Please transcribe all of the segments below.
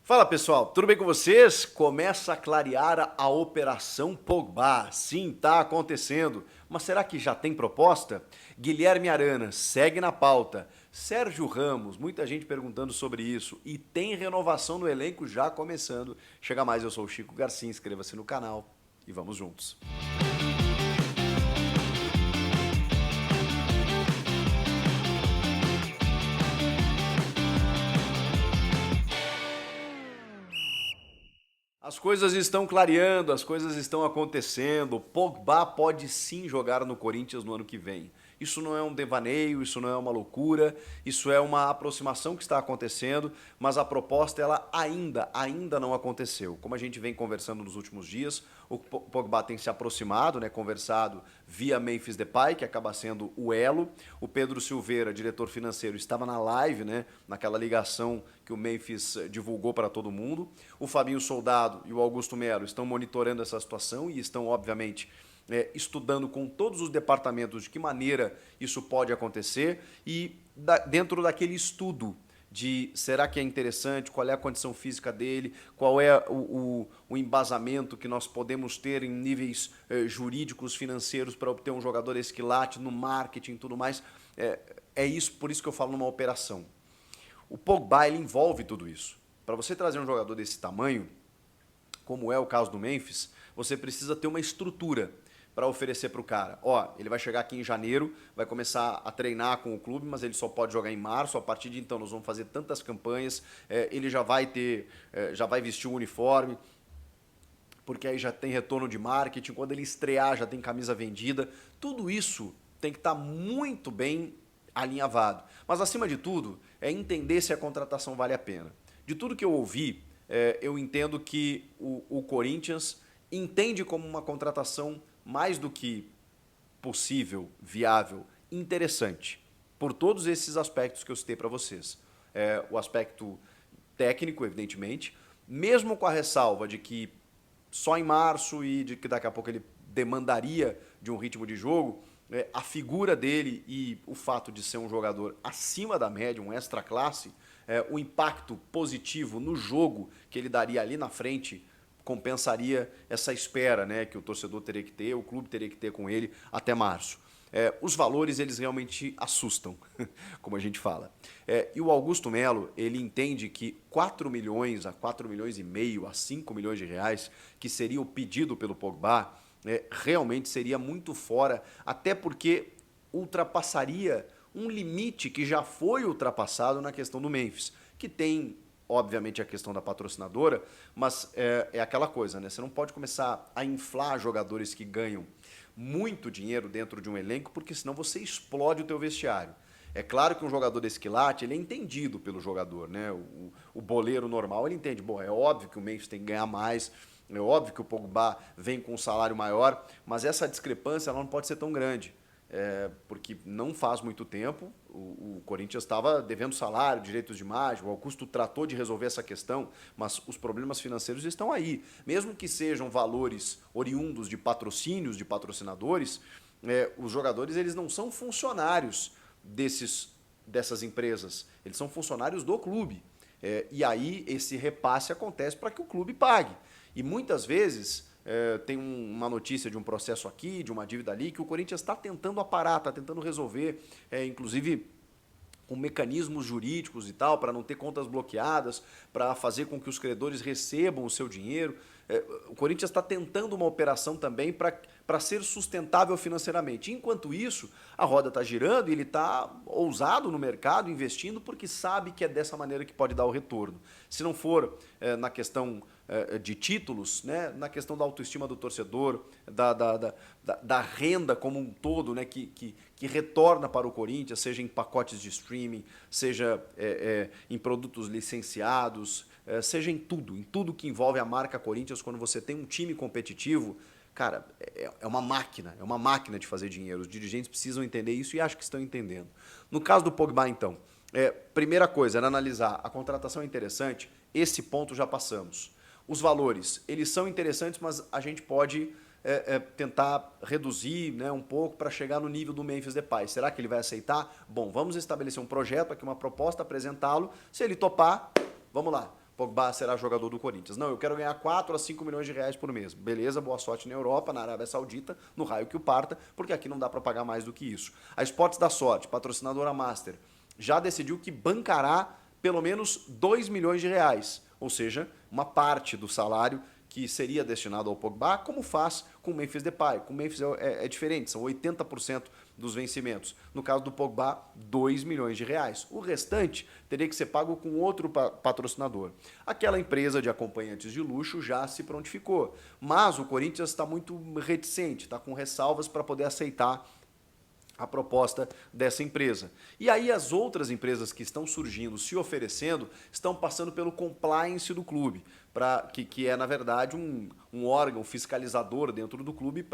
Fala pessoal, tudo bem com vocês? Começa a clarear a Operação Pogba. Sim, tá acontecendo. Mas será que já tem proposta? Guilherme Arana segue na pauta. Sérgio Ramos, muita gente perguntando sobre isso. E tem renovação no elenco já começando. Chega mais, eu sou o Chico Garcia, inscreva-se no canal e vamos juntos. As coisas estão clareando, as coisas estão acontecendo. Pogba pode sim jogar no Corinthians no ano que vem. Isso não é um devaneio, isso não é uma loucura, isso é uma aproximação que está acontecendo, mas a proposta ela ainda não aconteceu. Como a gente vem conversando nos últimos dias, o Pogba tem se aproximado, né, conversado via Memphis Depay, que acaba sendo o elo. O Pedro Silveira, diretor financeiro, estava na live, né, naquela ligação que o Memphis divulgou para todo mundo. O Fabinho Soldado e o Augusto Melo estão monitorando essa situação e estão, obviamente, estudando com todos os departamentos de que maneira isso pode acontecer e dentro daquele estudo de será que é interessante, qual é a condição física dele, qual é o embasamento que nós podemos ter em níveis jurídicos, financeiros para obter um jogador esquilate no marketing e tudo mais. É isso, por isso que eu falo numa operação. O Pogba ele envolve tudo isso. Para você trazer um jogador desse tamanho, como é o caso do Memphis, você precisa ter uma estrutura para oferecer para o cara. Ó, ele vai chegar aqui em janeiro, vai começar a treinar com o clube, mas ele só pode jogar em março. A partir de então nós vamos fazer tantas campanhas, ele já vai ter, já vai vestir o uniforme, porque aí já tem retorno de marketing, quando ele estrear já tem camisa vendida. Tudo isso tem que estar muito bem alinhavado. Mas acima de tudo, é entender se a contratação vale a pena. De tudo que eu ouvi, eu entendo que o Corinthians entende como uma contratação mais do que possível, viável, interessante, por todos esses aspectos que eu citei para vocês. O aspecto técnico, evidentemente, mesmo com a ressalva de que só em março e de que daqui a pouco ele demandaria de um ritmo de jogo, a figura dele e o fato de ser um jogador acima da média, um extra classe, o impacto positivo no jogo que ele daria ali na frente compensaria essa espera, né, que o torcedor teria que ter, o clube teria que ter com ele até março. Os valores, eles realmente assustam, como a gente fala. E o Augusto Melo, ele entende que 4 milhões a 4 milhões e meio a 5 milhões de reais, que seria o pedido pelo Pogba, realmente seria muito fora, até porque ultrapassaria um limite que já foi ultrapassado na questão do Memphis, que tem, obviamente, a questão da patrocinadora, mas é aquela coisa, né? Você não pode começar a inflar jogadores que ganham muito dinheiro dentro de um elenco, porque senão você explode o teu vestiário. É claro que um jogador desse quilate, ele é entendido pelo jogador, né? O boleiro normal, ele entende, bom, é óbvio que o Memphis tem que ganhar mais, é óbvio que o Pogba vem com um salário maior, mas essa discrepância ela não pode ser tão grande. Porque não faz muito tempo o Corinthians estava devendo salário, direitos de imagem, o Augusto tratou de resolver essa questão, mas os problemas financeiros estão aí. Mesmo que sejam valores oriundos de patrocínios, de patrocinadores, os jogadores eles não são funcionários dessas empresas, eles são funcionários do clube. E aí esse repasse acontece para que o clube pague. E muitas vezes tem uma notícia de um processo aqui, de uma dívida ali, que o Corinthians está tentando aparar, está tentando resolver, inclusive com mecanismos jurídicos e tal, para não ter contas bloqueadas, para fazer com que os credores recebam o seu dinheiro. O Corinthians está tentando uma operação também para ser sustentável financeiramente. Enquanto isso, a roda está girando e ele está ousado no mercado, investindo, porque sabe que é dessa maneira que pode dar o retorno. Se não for na questão de títulos, né, na questão da autoestima do torcedor, da renda como um todo, né, que retorna para o Corinthians, seja em pacotes de streaming, seja em produtos licenciados, seja em tudo que envolve a marca Corinthians. Quando você tem um time competitivo, cara, é uma máquina de fazer dinheiro. Os dirigentes precisam entender isso e acho que estão entendendo. No caso do Pogba, então, primeira coisa era analisar, a contratação é interessante, esse ponto já passamos. Os valores, eles são interessantes, mas a gente pode tentar reduzir, né, um pouco para chegar no nível do Memphis Depay. Será que ele vai aceitar? Bom, vamos estabelecer um projeto aqui, uma proposta, apresentá-lo. Se ele topar, vamos lá. Pogba será jogador do Corinthians. Não, eu quero ganhar 4 a 5 milhões de reais por mês. Beleza, boa sorte na Europa, na Arábia Saudita, no raio que o parta, porque aqui não dá para pagar mais do que isso. A Esportes da Sorte, patrocinadora Master, já decidiu que bancará pelo menos 2 milhões de reais, ou seja, uma parte do salário que seria destinado ao Pogba, como faz com o Memphis Depay. Com o Memphis é diferente, são 80% dos vencimentos. No caso do Pogba, 2 milhões de reais. O restante teria que ser pago com outro patrocinador. Aquela empresa de acompanhantes de luxo já se prontificou, mas o Corinthians está muito reticente, está com ressalvas para poder aceitar a proposta dessa empresa. E aí as outras empresas que estão surgindo, se oferecendo, estão passando pelo compliance do clube, que é, na verdade, um órgão fiscalizador dentro do clube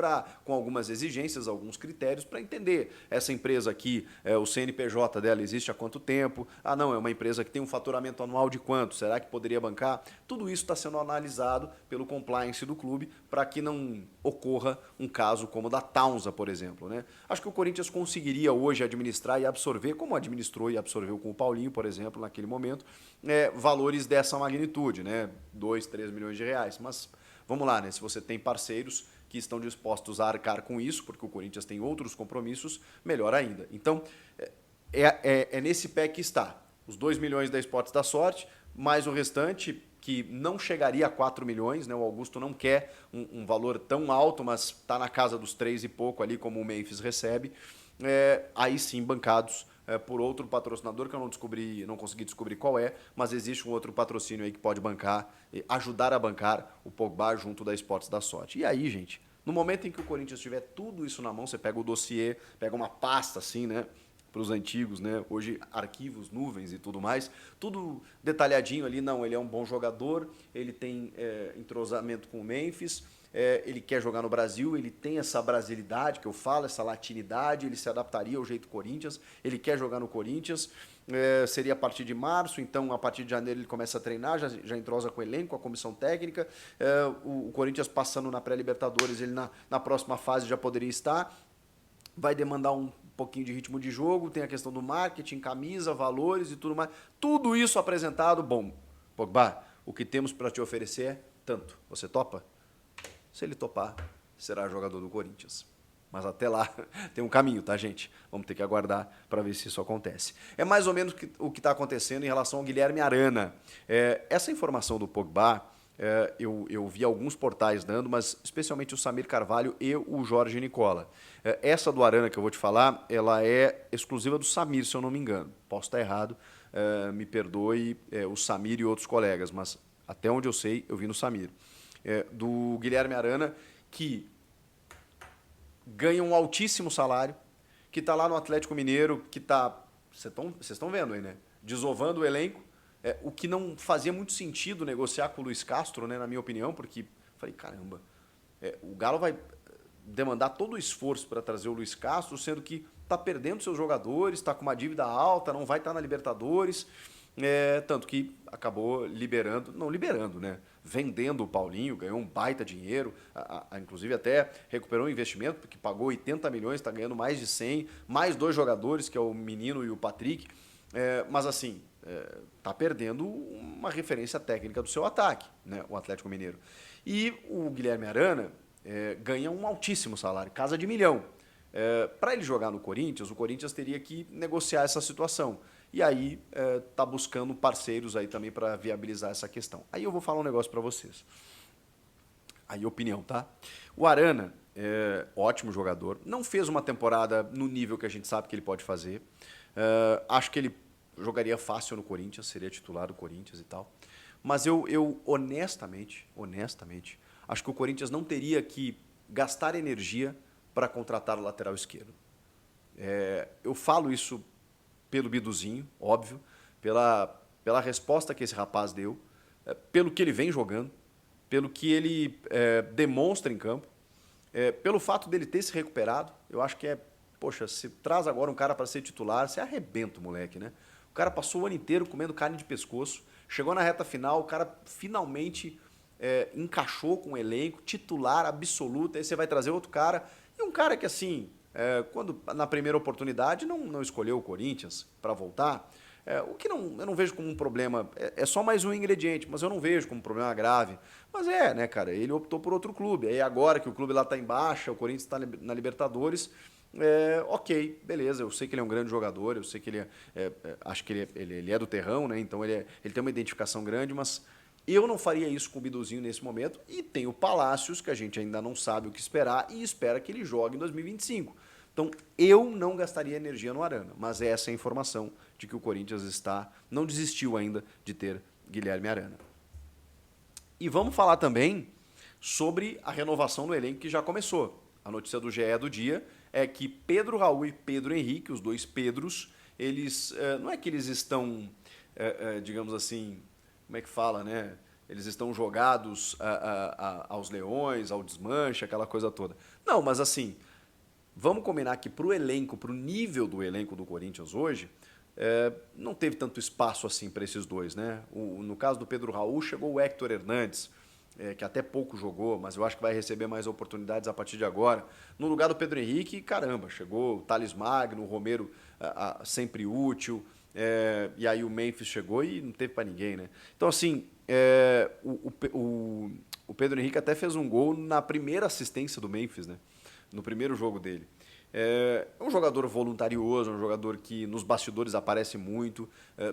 com algumas exigências, alguns critérios para entender. Essa empresa aqui, o CNPJ dela existe há quanto tempo? Ah, não, é uma empresa que tem um faturamento anual de quanto? Será que poderia bancar? Tudo isso está sendo analisado pelo compliance do clube para que não ocorra um caso como o da Taunza, por exemplo, né? Acho que o Corinthians conseguiria hoje administrar e absorver, como administrou e absorveu com o Paulinho, por exemplo, naquele momento, valores dessa magnitude, né? 2, 3 milhões de reais. Mas vamos lá, né? Se você tem parceiros que estão dispostos a arcar com isso, porque o Corinthians tem outros compromissos, melhor ainda. Então, é nesse pé que está. Os 2 milhões da Esportes da Sorte, mais o restante, que não chegaria a 4 milhões, né? O Augusto não quer um valor tão alto, mas está na casa dos 3 e pouco ali, como o Memphis recebe. Aí sim, bancados por outro patrocinador, que eu não consegui descobrir qual é, mas existe um outro patrocínio aí que pode bancar, ajudar a bancar o Pogba junto da Esportes da Sorte. E aí, gente, no momento em que o Corinthians tiver tudo isso na mão, você pega o dossiê, pega uma pasta assim, né? Para os antigos, né? Hoje arquivos, nuvens e tudo mais, tudo detalhadinho ali. Não, ele é um bom jogador, ele tem entrosamento com o Memphis, ele quer jogar no Brasil, ele tem essa brasilidade que eu falo, essa latinidade, ele se adaptaria ao jeito Corinthians, ele quer jogar no Corinthians, seria a partir de março, então a partir de janeiro ele começa a treinar, já entrosa com o elenco, com a comissão técnica, o Corinthians passando na pré-Libertadores, ele na próxima fase já poderia estar, vai demandar um pouquinho de ritmo de jogo, tem a questão do marketing, camisa, valores e tudo mais, tudo isso apresentado, bom, Pogba, o que temos para te oferecer é tanto, você topa? Se ele topar, será jogador do Corinthians. Mas até lá tem um caminho, tá, gente? Vamos ter que aguardar para ver se isso acontece. É mais ou menos o que está acontecendo em relação ao Guilherme Arana. Essa informação do Pogba, eu vi alguns portais dando, mas especialmente o Samir Carvalho e o Jorge Nicola. Essa do Arana que eu vou te falar, ela é exclusiva do Samir, se eu não me engano. Posso estar errado, me perdoe o Samir e outros colegas, mas até onde eu sei, eu vi no Samir. Do Guilherme Arana, que ganha um altíssimo salário, que está lá no Atlético Mineiro, que está, vocês estão vendo aí, né? Desovando o elenco, o que não fazia muito sentido negociar com o Luiz Castro, né, na minha opinião, porque falei, caramba, o Galo vai demandar todo o esforço para trazer o Luiz Castro, sendo que está perdendo seus jogadores, está com uma dívida alta, não vai estar na Libertadores, tanto que acabou não liberando, né? Vendendo o Paulinho, ganhou um baita dinheiro, inclusive até recuperou um investimento, porque pagou 80 milhões, está ganhando mais de 100, mais 2 jogadores, que é o Menino e o Patrick, mas assim, está perdendo uma referência técnica do seu ataque, né, o Atlético Mineiro. E o Guilherme Arana ganha um altíssimo salário, casa de 1 milhão. Para ele jogar no Corinthians, o Corinthians teria que negociar essa situação. E aí está buscando parceiros aí também para viabilizar essa questão. Aí eu vou falar um negócio para vocês. Aí opinião, tá? O Arana, ótimo jogador, não fez uma temporada no nível que a gente sabe que ele pode fazer. Acho que ele jogaria fácil no Corinthians, seria titular do Corinthians e tal. Mas eu honestamente, acho que o Corinthians não teria que gastar energia para contratar o lateral esquerdo. Eu falo isso pelo Biduzinho, óbvio, pela resposta que esse rapaz deu, pelo que ele vem jogando, pelo que ele demonstra em campo, pelo fato dele ter se recuperado. Eu acho que poxa, se traz agora um cara para ser titular, você arrebenta o moleque, né? O cara passou o ano inteiro comendo carne de pescoço, chegou na reta final, o cara finalmente encaixou com o elenco, titular absoluto, aí você vai trazer outro cara, e um cara que assim, quando na primeira oportunidade não escolheu o Corinthians para voltar, O que eu não vejo como um problema, é só mais um ingrediente, mas eu não vejo como um problema grave. Mas né, cara, ele optou por outro clube. Aí agora que o clube lá está em baixa, o Corinthians está na Libertadores, ok, beleza, eu sei que ele é um grande jogador, eu sei que acho que ele é do terrão, né? Então ele tem uma identificação grande, mas eu não faria isso com o Biduzinho nesse momento. E tem o Palácios, que a gente ainda não sabe o que esperar e espera que ele jogue em 2025. Então, eu não gastaria energia no Arana, mas essa é a informação de que o Corinthians não desistiu ainda de ter Guilherme Arana. E vamos falar também sobre a renovação do elenco que já começou. A notícia do GE do dia é que Pedro Raul e Pedro Henrique, os dois Pedros, eles não é que eles estão, digamos assim, como é que fala, né? Eles estão jogados aos leões, ao desmanche, aquela coisa toda. Não, mas assim, vamos combinar que para o elenco, para o nível do elenco do Corinthians hoje, não teve tanto espaço assim para esses dois, né? No caso do Pedro Raul, chegou o Héctor Hernandes, que até pouco jogou, mas eu acho que vai receber mais oportunidades a partir de agora. No lugar do Pedro Henrique, caramba, chegou o Thales Magno, o Romero sempre útil, e aí o Memphis chegou e não teve para ninguém, né? Então, assim, o Pedro Henrique até fez um gol na primeira assistência do Memphis, né? No primeiro jogo dele. É um jogador voluntarioso, um jogador que nos bastidores aparece muito.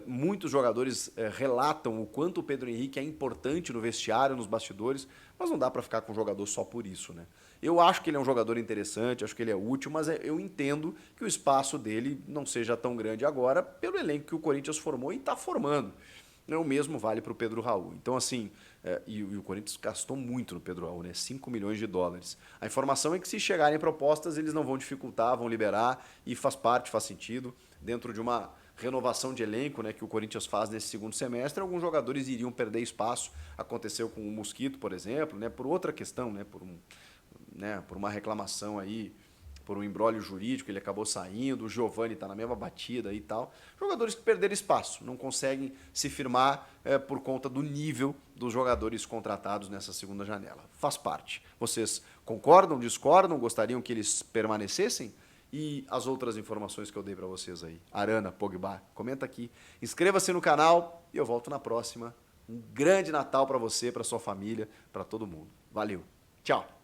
Muitos jogadores relatam o quanto o Pedro Henrique é importante no vestiário, nos bastidores, mas não dá para ficar com o jogador só por isso, né? Eu acho que ele é um jogador interessante, acho que ele é útil, mas eu entendo que o espaço dele não seja tão grande agora pelo elenco que o Corinthians formou e está formando. O mesmo vale para o Pedro Raul. Então, assim, e o Corinthians gastou muito no Pedro Raul, né? 5 milhões de dólares. A informação é que se chegarem propostas, eles não vão dificultar, vão liberar, e faz parte, faz sentido. Dentro de uma renovação de elenco, né, que o Corinthians faz nesse segundo semestre, alguns jogadores iriam perder espaço. Aconteceu com o Mosquito, por exemplo, né, por outra questão, né, por uma reclamação aí, por um imbróglio jurídico, ele acabou saindo, o Giovani está na mesma batida e tal. Jogadores que perderam espaço, não conseguem se firmar por conta do nível dos jogadores contratados nessa segunda janela. Faz parte. Vocês concordam, discordam, gostariam que eles permanecessem? E as outras informações que eu dei para vocês aí. Arana, Pogba, comenta aqui. Inscreva-se no canal e eu volto na próxima. Um grande Natal para você, para sua família, para todo mundo. Valeu. Tchau.